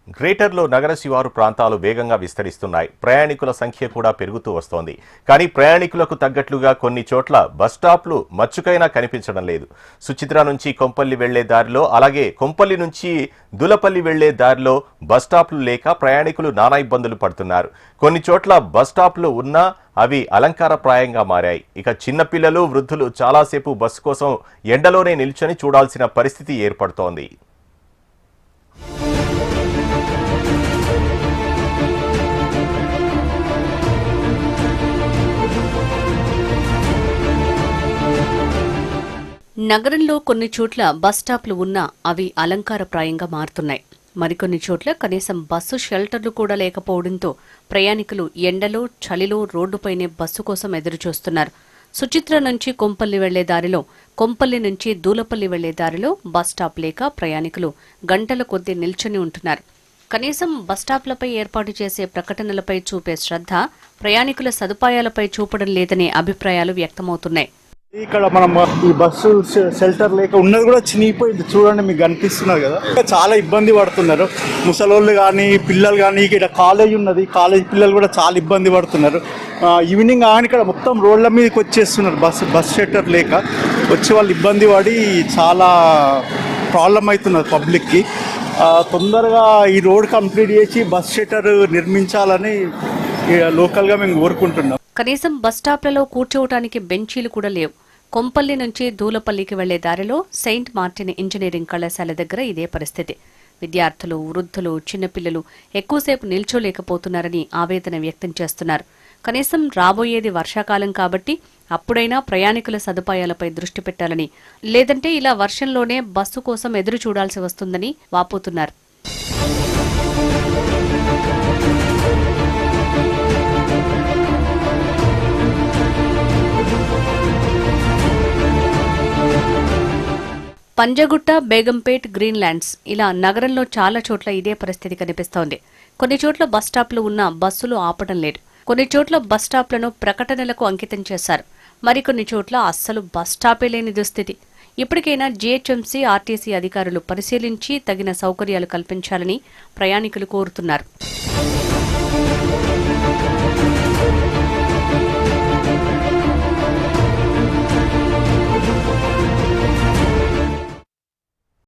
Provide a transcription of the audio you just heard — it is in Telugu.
గ్రేటర్లో నగర శివారు ప్రాంతాలు వేగంగా విస్తరిస్తున్నాయి. ప్రయాణికుల సంఖ్య కూడా పెరుగుతూ వస్తోంది. కానీ ప్రయాణికులకు తగ్గట్లుగా కొన్ని చోట్ల బస్టాప్లు మచ్చుకైనా కనిపించడం లేదు. సుచిత్ర నుంచి కొంపల్లి వెళ్లే దారిలో, అలాగే కొంపల్లి నుంచి దులపల్లి వెళ్లే దారిలో బస్టాప్లు లేక ప్రయాణికులు నానా ఇబ్బందులు పడుతున్నారు. కొన్ని చోట్ల బస్టాప్లు ఉన్నా అవి అలంకారప్రాయంగా మారాయి. ఇక చిన్నపిల్లలు, వృద్ధులు చాలాసేపు బస్సు కోసం ఎండలోనే నిల్చొని చూడాల్సిన పరిస్థితి ఏర్పడుతోంది. నగరంలో కొన్ని చోట్ల బస్టాప్లు ఉన్నా అవి అలంకారప్రాయంగా మారుతున్నాయి. మరికొన్ని చోట్ల కనీసం బస్సు షెల్టర్లు కూడా లేకపోవడంతో ప్రయాణికులు ఎండలో, చలిలో రోడ్డుపైనే బస్సు కోసం ఎదురుచూస్తున్నారు. సుచిత్ర నుంచి కొంపల్లి వెళ్లే దారిలో, కొంపల్లి నుంచి దూలపల్లి వెళ్లే దారిలో బస్టాప్ లేక ప్రయాణికులు గంటల కొద్దీ నిల్చొని ఉంటున్నారు. కనీసం బస్టాప్లపై ఏర్పాటు చేసే ప్రకటనలపై చూపే శ్రద్ధ ప్రయాణికుల సదుపాయాలపై చూపడం లేదనే అభిప్రాయాలు వ్యక్తమవుతున్నాయి. ఇక్కడ మనం ఈ బస్సు షెల్టర్ లేక ఉన్నది కూడా చినిగిపోయింది. చూడండి, మీకు కనిపిస్తున్నారు కదా, చాలా ఇబ్బంది పడుతున్నారు ముసలోళ్ళు కానీ, పిల్లలు కానీ. ఇక్కడ కాలేజ్ ఉన్నది, కాలేజ్ పిల్లలు కూడా చాలా ఇబ్బంది పడుతున్నారు. ఈవినింగ్ కానీ ఇక్కడ మొత్తం రోడ్ల మీదకి వచ్చేస్తున్నారు. బస్ షెల్టర్ లేక వచ్చి వాళ్ళు ఇబ్బంది పడి చాలా ప్రాబ్లం అవుతున్నారు పబ్లిక్కి. తొందరగా ఈ రోడ్ కంప్లీట్ చేసి బస్ షెల్టర్ నిర్మించాలని లోకల్గా మేము కోరుకుంటున్నాం. కనీసం బస్టాప్లలో కూర్చోవటానికి బెంచీలు కూడా లేవు. కొంపల్లి నుంచి దూలపల్లికి వెళ్లే దారిలో సెయింట్ మార్టిన్ ఇంజనీరింగ్ కళాశాల దగ్గర ఇదే పరిస్థితి. విద్యార్థులు, వృద్ధులు, చిన్నపిల్లలు ఎక్కువసేపు నిల్చోలేకపోతున్నారని ఆవేదన వ్యక్తం చేస్తున్నారు. కనీసం రాబోయేది వర్షాకాలం కాబట్టి అప్పుడైనా ప్రయాణికుల సదుపాయాలపై దృష్టి పెట్టాలని, లేదంటే ఇలా వర్షంలోనే బస్సు కోసం ఎదురు చూడాల్సి వస్తుందని వాపోతున్నారు. పంజగుట్ట, బేగంపేట్, గ్రీన్లాండ్స్ ఇలా నగరంలో చాలా చోట్ల ఇదే పరిస్థితి కనిపిస్తోంది. కొన్ని చోట్ల బస్టాప్లు ఉన్నా బస్సులు ఆపడం లేదు. కొన్ని చోట్ల బస్టాప్లను ప్రకటనలకు అంకితం చేశారు. మరికొన్ని చోట్ల అస్సలు బస్టాపే లేని దుస్థితి. ఇప్పటికైనా జీహెచ్ఎంసీ, ఆర్టీసీ అధికారులు పరిశీలించి తగిన సౌకర్యాలు కల్పించాలని ప్రయాణికులు కోరుతున్నారు.